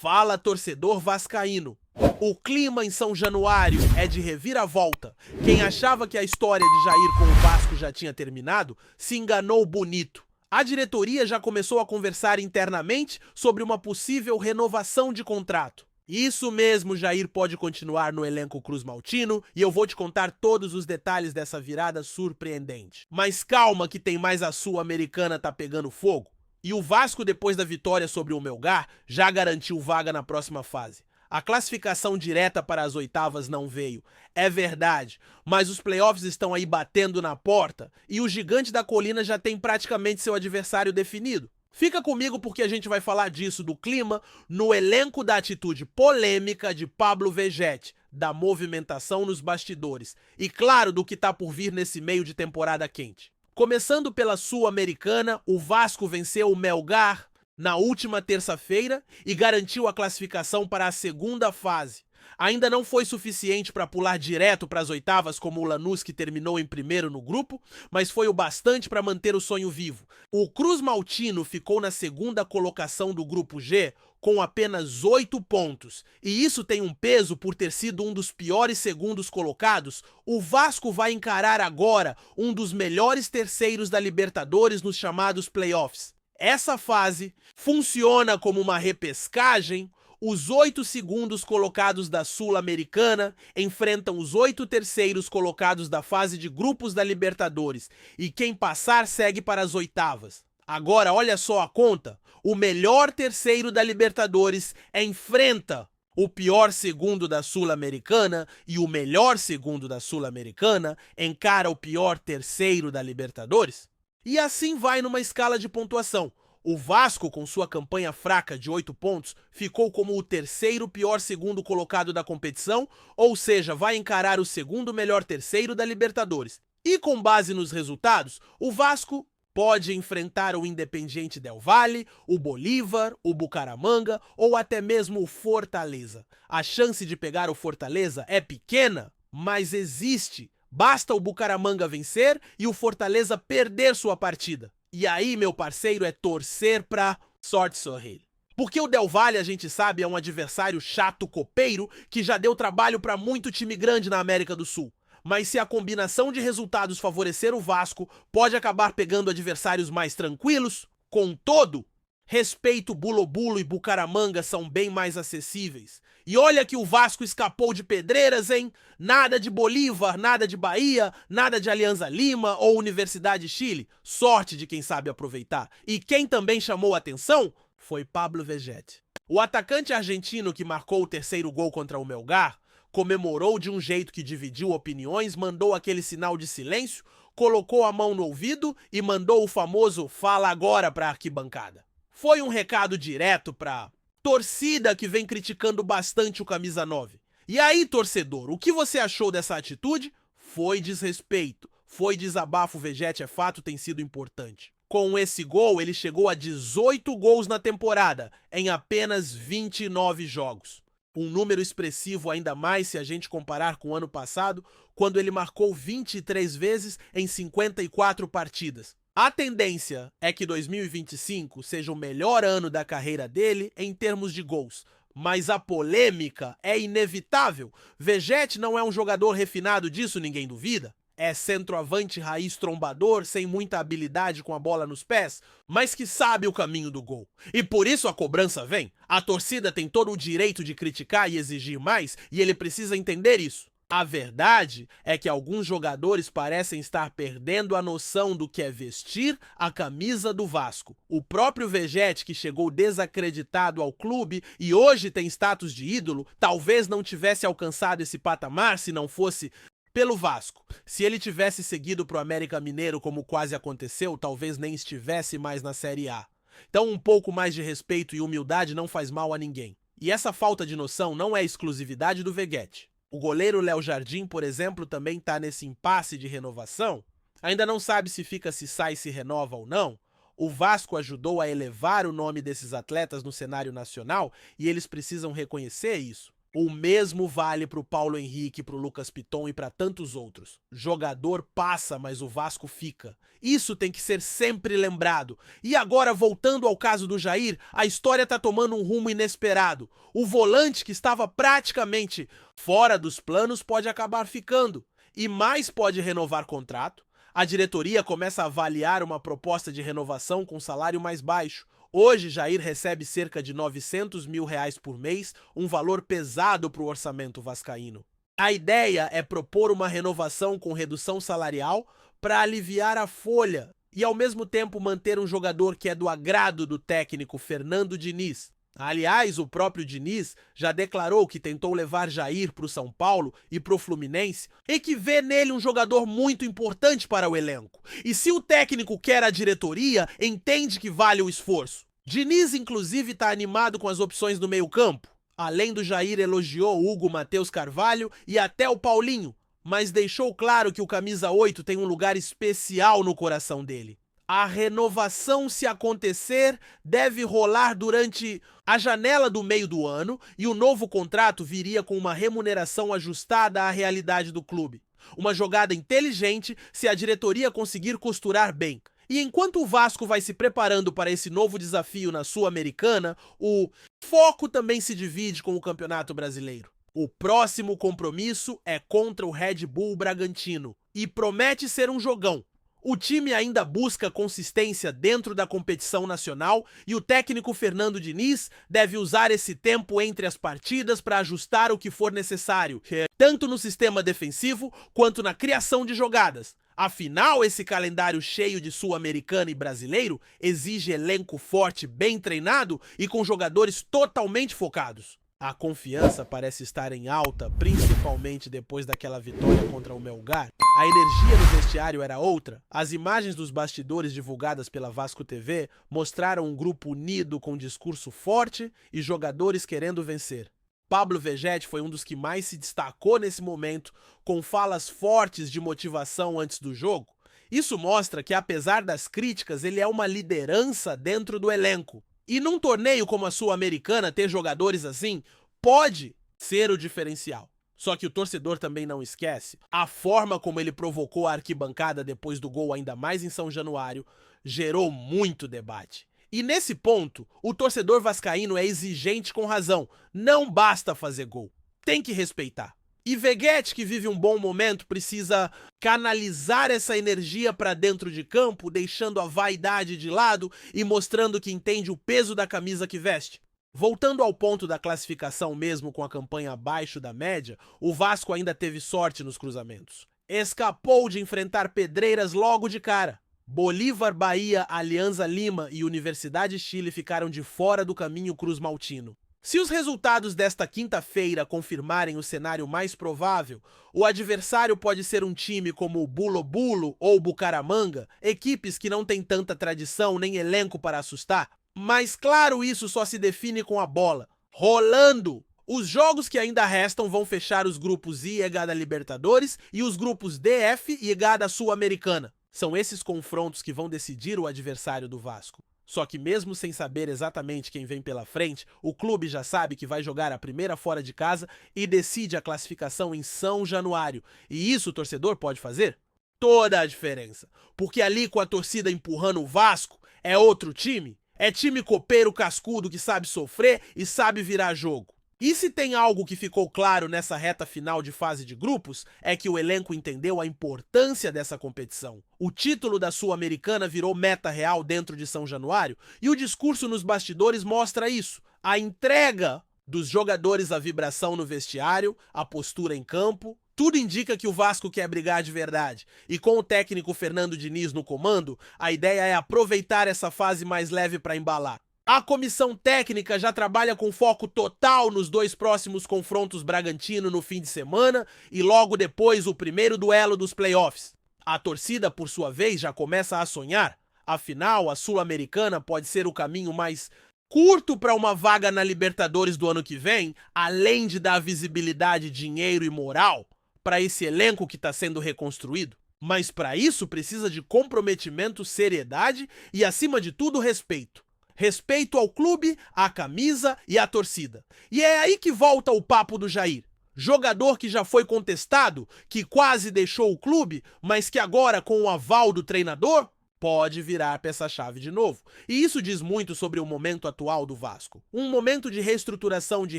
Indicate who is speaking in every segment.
Speaker 1: Fala, torcedor vascaíno. O clima em São Januário é de reviravolta. Quem achava que a história de Jair com o Vasco já tinha terminado, se enganou bonito. A diretoria já começou a conversar internamente sobre uma possível renovação de contrato. Isso mesmo, Jair pode continuar no elenco cruz-maltino e eu vou te contar todos os detalhes dessa virada surpreendente. Mas calma que tem mais, a Sul-Americana tá pegando fogo. E o Vasco, depois da vitória sobre o Melgar, já garantiu vaga na próxima fase. A classificação direta para as oitavas não veio, é verdade, mas os playoffs estão aí batendo na porta e o Gigante da Colina já tem praticamente seu adversário definido. Fica comigo porque a gente vai falar disso, do clima, no elenco, da atitude polêmica de Pablo Vegetti, da movimentação nos bastidores e, claro, do que tá por vir nesse meio de temporada quente. Começando pela Sul-Americana, o Vasco venceu o Melgar na última terça-feira e garantiu a classificação para a segunda fase. Ainda não foi suficiente para pular direto para as oitavas como o Lanús, que terminou em primeiro no grupo, mas foi o bastante para manter o sonho vivo. O cruz-maltino ficou na segunda colocação do grupo G com apenas 8 pontos, e isso tem um peso por ter sido um dos piores segundos colocados. O Vasco vai encarar agora um dos melhores terceiros da Libertadores nos chamados playoffs. Essa fase funciona como uma repescagem. Os 8 segundos colocados da Sul-Americana enfrentam os 8 terceiros colocados da fase de grupos da Libertadores, e quem passar segue para as oitavas. Agora, olha só a conta: o melhor terceiro da Libertadores enfrenta o pior segundo da Sul-Americana, e o melhor segundo da Sul-Americana encara o pior terceiro da Libertadores. E assim vai numa escala de pontuação. O Vasco, com sua campanha fraca de 8 pontos, ficou como o terceiro pior segundo colocado da competição, ou seja, vai encarar o segundo melhor terceiro da Libertadores. E com base nos resultados, o Vasco pode enfrentar o Independiente Del Valle, o Bolívar, o Bucaramanga ou até mesmo o Fortaleza. A chance de pegar o Fortaleza é pequena, mas existe. Basta o Bucaramanga vencer e o Fortaleza perder sua partida. E aí, meu parceiro, é torcer pra sorte sorrir. Porque o Del Valle, a gente sabe, é um adversário chato, copeiro, que já deu trabalho pra muito time grande na América do Sul. Mas se a combinação de resultados favorecer o Vasco, pode acabar pegando adversários mais tranquilos. Contudo, Respeito, Bulo e Bucaramanga são bem mais acessíveis. E olha que o Vasco escapou de pedreiras, hein? Nada de Bolívar, nada de Bahia, nada de Alianza Lima ou Universidade Chile. Sorte de quem sabe aproveitar. E quem também chamou a atenção foi Pablo Vegetti. O atacante argentino que marcou o terceiro gol contra o Melgar comemorou de um jeito que dividiu opiniões, mandou aquele sinal de silêncio, colocou a mão no ouvido e mandou o famoso "fala agora" para a arquibancada. Foi um recado direto pra torcida que vem criticando bastante o camisa 9. E aí, torcedor, o que você achou dessa atitude? Foi desrespeito, foi desabafo. Vegetti, é fato, tem sido importante. Com esse gol, ele chegou a 18 gols na temporada, em apenas 29 jogos. Um número expressivo ainda mais se a gente comparar com o ano passado, quando ele marcou 23 vezes em 54 partidas. A tendência é que 2025 seja o melhor ano da carreira dele em termos de gols, mas a polêmica é inevitável. Vegetti não é um jogador refinado, disso ninguém duvida. É centroavante raiz, trombador, sem muita habilidade com a bola nos pés, mas que sabe o caminho do gol. E por isso a cobrança vem. A torcida tem todo o direito de criticar e exigir mais, e ele precisa entender isso. A verdade é que alguns jogadores parecem estar perdendo a noção do que é vestir a camisa do Vasco. O próprio Vegetti, que chegou desacreditado ao clube e hoje tem status de ídolo, talvez não tivesse alcançado esse patamar se não fosse pelo Vasco. Se ele tivesse seguido pro América Mineiro, como quase aconteceu, talvez nem estivesse mais na Série A. Então um pouco mais de respeito e humildade não faz mal a ninguém. E essa falta de noção não é exclusividade do Vegetti. O goleiro Léo Jardim, por exemplo, também está nesse impasse de renovação. Ainda não sabe se fica, se sai, se renova ou não. O Vasco ajudou a elevar o nome desses atletas no cenário nacional e eles precisam reconhecer isso. O mesmo vale para o Paulo Henrique, para o Lucas Piton e para tantos outros. Jogador passa, mas o Vasco fica. Isso tem que ser sempre lembrado. E agora, voltando ao caso do Jair, a história está tomando um rumo inesperado. O volante que estava praticamente fora dos planos pode acabar ficando. E mais pode renovar contrato. A diretoria começa a avaliar uma proposta de renovação com salário mais baixo. Hoje, Jair recebe cerca de R$ 900 mil por mês, um valor pesado para o orçamento vascaíno. A ideia é propor uma renovação com redução salarial para aliviar a folha e, ao mesmo tempo, manter um jogador que é do agrado do técnico Fernando Diniz. Aliás, o próprio Diniz já declarou que tentou levar Jair para o São Paulo e para o Fluminense e que vê nele um jogador muito importante para o elenco. E se o técnico quer a diretoria, entende que vale o esforço. Diniz, inclusive, está animado com as opções do meio-campo. Além do Jair, elogiou Hugo, Matheus Carvalho e até o Paulinho, mas deixou claro que o camisa 8 tem um lugar especial no coração dele. A renovação, se acontecer, deve rolar durante a janela do meio do ano e o novo contrato viria com uma remuneração ajustada à realidade do clube. Uma jogada inteligente se a diretoria conseguir costurar bem. E enquanto o Vasco vai se preparando para esse novo desafio na Sul-Americana, o foco também se divide com o Campeonato Brasileiro. O próximo compromisso é contra o Red Bull Bragantino e promete ser um jogão. O time ainda busca consistência dentro da competição nacional e o técnico Fernando Diniz deve usar esse tempo entre as partidas para ajustar o que for necessário, tanto no sistema defensivo quanto na criação de jogadas. Afinal, esse calendário cheio de Sul-Americano e brasileiro exige elenco forte, bem treinado e com jogadores totalmente focados. A confiança parece estar em alta, principalmente depois daquela vitória contra o Melgar. A energia no vestiário era outra. As imagens dos bastidores divulgadas pela Vasco TV mostraram um grupo unido com discurso forte e jogadores querendo vencer. Pablo Vegetti foi um dos que mais se destacou nesse momento, com falas fortes de motivação antes do jogo. Isso mostra que, apesar das críticas, ele é uma liderança dentro do elenco. E num torneio como a Sul-Americana, ter jogadores assim pode ser o diferencial. Só que o torcedor também não esquece a forma como ele provocou a arquibancada depois do gol, ainda mais em São Januário, gerou muito debate. E nesse ponto, o torcedor vascaíno é exigente com razão. Não basta fazer gol, tem que respeitar. E Vegetti, que vive um bom momento, precisa canalizar essa energia para dentro de campo, deixando a vaidade de lado e mostrando que entende o peso da camisa que veste. Voltando ao ponto da classificação mesmo com a campanha abaixo da média, o Vasco ainda teve sorte nos cruzamentos. Escapou de enfrentar pedreiras logo de cara. Bolívar, Bahia, Alianza Lima e Universidade Chile ficaram de fora do caminho cruz-maltino. Se os resultados desta quinta-feira confirmarem o cenário mais provável, o adversário pode ser um time como o Bulo Bulo ou Bucaramanga, equipes que não têm tanta tradição nem elenco para assustar. Mas claro, isso só se define com a bola rolando. Os jogos que ainda restam vão fechar os grupos I e H da Libertadores e os grupos D, F e H da Sul-Americana. São esses confrontos que vão decidir o adversário do Vasco. Só que mesmo sem saber exatamente quem vem pela frente, o clube já sabe que vai jogar a primeira fora de casa e decide a classificação em São Januário. E isso o torcedor pode fazer toda a diferença. Porque ali com a torcida empurrando o Vasco, é outro time. É time copeiro cascudo que sabe sofrer e sabe virar jogo. E se tem algo que ficou claro nessa reta final de fase de grupos, é que o elenco entendeu a importância dessa competição. O título da Sul-Americana virou meta real dentro de São Januário e o discurso nos bastidores mostra isso. A entrega dos jogadores, a vibração no vestiário, a postura em campo, tudo indica que o Vasco quer brigar de verdade. E com o técnico Fernando Diniz no comando, a ideia é aproveitar essa fase mais leve para embalar. A comissão técnica já trabalha com foco total nos dois próximos confrontos Bragantino no fim de semana e logo depois o primeiro duelo dos playoffs. A torcida, por sua vez, já começa a sonhar. Afinal, a Sul-Americana pode ser o caminho mais curto para uma vaga na Libertadores do ano que vem, além de dar visibilidade, dinheiro e moral para esse elenco que está sendo reconstruído. Mas para isso precisa de comprometimento, seriedade e, acima de tudo, respeito. Respeito ao clube, à camisa e à torcida. E é aí que volta o papo do Jair. Jogador que já foi contestado, que quase deixou o clube, mas que agora, com o aval do treinador, pode virar peça-chave de novo. E isso diz muito sobre o momento atual do Vasco. Um momento de reestruturação, de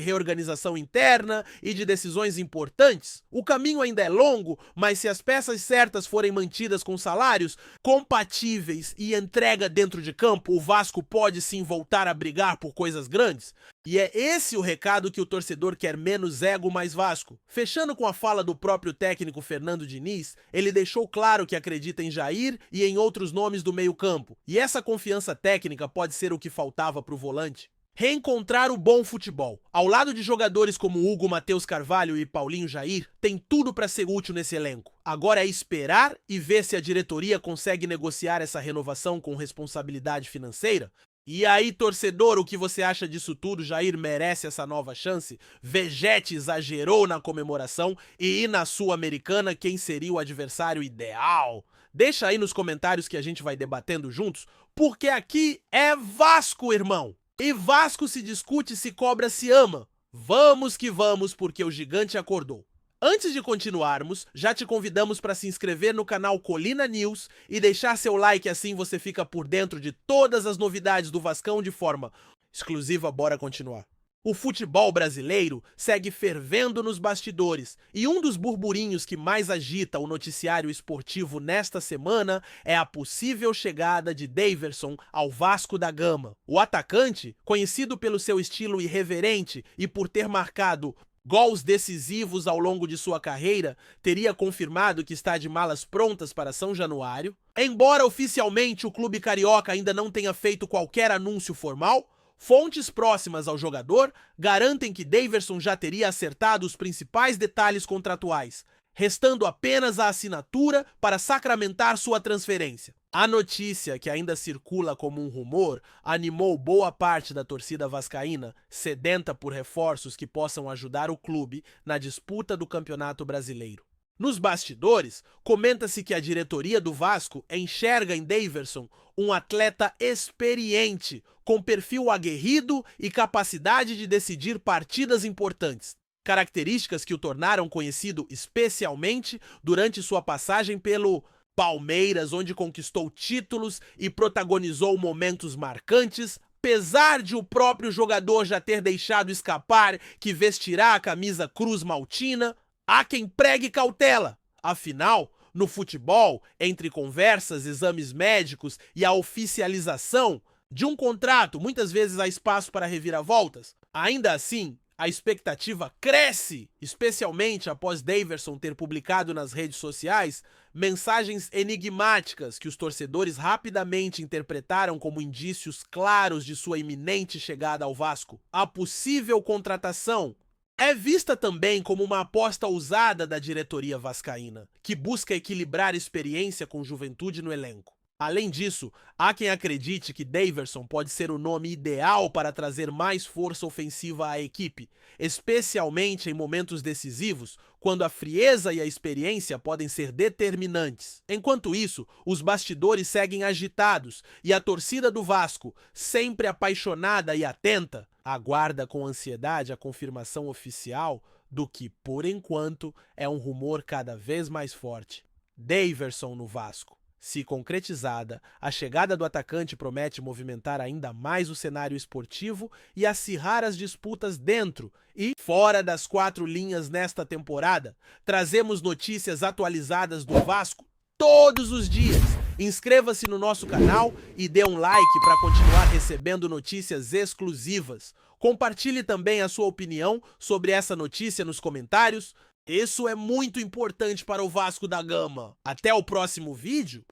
Speaker 1: reorganização interna e de decisões importantes. O caminho ainda é longo, mas se as peças certas forem mantidas com salários compatíveis e entrega dentro de campo, o Vasco pode sim voltar a brigar por coisas grandes. E é esse o recado que o torcedor quer: menos ego, mais Vasco. Fechando com a fala do próprio técnico Fernando Diniz, ele deixou claro que acredita em Jair e em outros nomes do meio-campo. E essa confiança técnica pode ser o que faltava para o volante. Reencontrar o bom futebol. Ao lado de jogadores como Hugo, Matheus Carvalho e Paulinho Jair, tem tudo para ser útil nesse elenco. Agora é esperar e ver se a diretoria consegue negociar essa renovação com responsabilidade financeira. E aí, torcedor, o que você acha disso tudo? Jair merece essa nova chance? Vegete exagerou na comemoração e na Sul-Americana, quem seria o adversário ideal? Deixa aí nos comentários que a gente vai debatendo juntos, porque aqui é Vasco, irmão! E Vasco se discute, se cobra, se ama. Vamos que vamos, porque o gigante acordou. Antes de continuarmos, já te convidamos para se inscrever no canal Colina News e deixar seu like, assim você fica por dentro de todas as novidades do Vascão de forma exclusiva. Bora continuar. O futebol brasileiro segue fervendo nos bastidores e um dos burburinhos que mais agita o noticiário esportivo nesta semana é a possível chegada de Daverson ao Vasco da Gama. O atacante, conhecido pelo seu estilo irreverente e por ter marcado gols decisivos ao longo de sua carreira, teria confirmado que está de malas prontas para São Januário. Embora oficialmente o clube carioca ainda não tenha feito qualquer anúncio formal, fontes próximas ao jogador garantem que Daverson já teria acertado os principais detalhes contratuais, restando apenas a assinatura para sacramentar sua transferência. A notícia, que ainda circula como um rumor, animou boa parte da torcida vascaína, sedenta por reforços que possam ajudar o clube na disputa do Campeonato Brasileiro. Nos bastidores, comenta-se que a diretoria do Vasco enxerga em Daverson um atleta experiente, com perfil aguerrido e capacidade de decidir partidas importantes. Características que o tornaram conhecido especialmente durante sua passagem pelo Palmeiras, onde conquistou títulos e protagonizou momentos marcantes, apesar de o próprio jogador já ter deixado escapar que vestirá a camisa Cruz Maltina. Há quem pregue cautela. Afinal, no futebol, entre conversas, exames médicos e a oficialização de um contrato, muitas vezes há espaço para reviravoltas. Ainda assim, a expectativa cresce, especialmente após Daverson ter publicado nas redes sociais mensagens enigmáticas que os torcedores rapidamente interpretaram como indícios claros de sua iminente chegada ao Vasco. A possível contratação é vista também como uma aposta ousada da diretoria vascaína, que busca equilibrar experiência com juventude no elenco. Além disso, há quem acredite que Daverson pode ser o nome ideal para trazer mais força ofensiva à equipe, especialmente em momentos decisivos, quando a frieza e a experiência podem ser determinantes. Enquanto isso, os bastidores seguem agitados e a torcida do Vasco, sempre apaixonada e atenta, aguarda com ansiedade a confirmação oficial do que, por enquanto, é um rumor cada vez mais forte. Daverson no Vasco. Se concretizada, a chegada do atacante promete movimentar ainda mais o cenário esportivo e acirrar as disputas dentro e fora das quatro linhas nesta temporada. Trazemos notícias atualizadas do Vasco todos os dias. Inscreva-se no nosso canal e dê um like para continuar recebendo notícias exclusivas. Compartilhe também a sua opinião sobre essa notícia nos comentários. Isso é muito importante para o Vasco da Gama. Até o próximo vídeo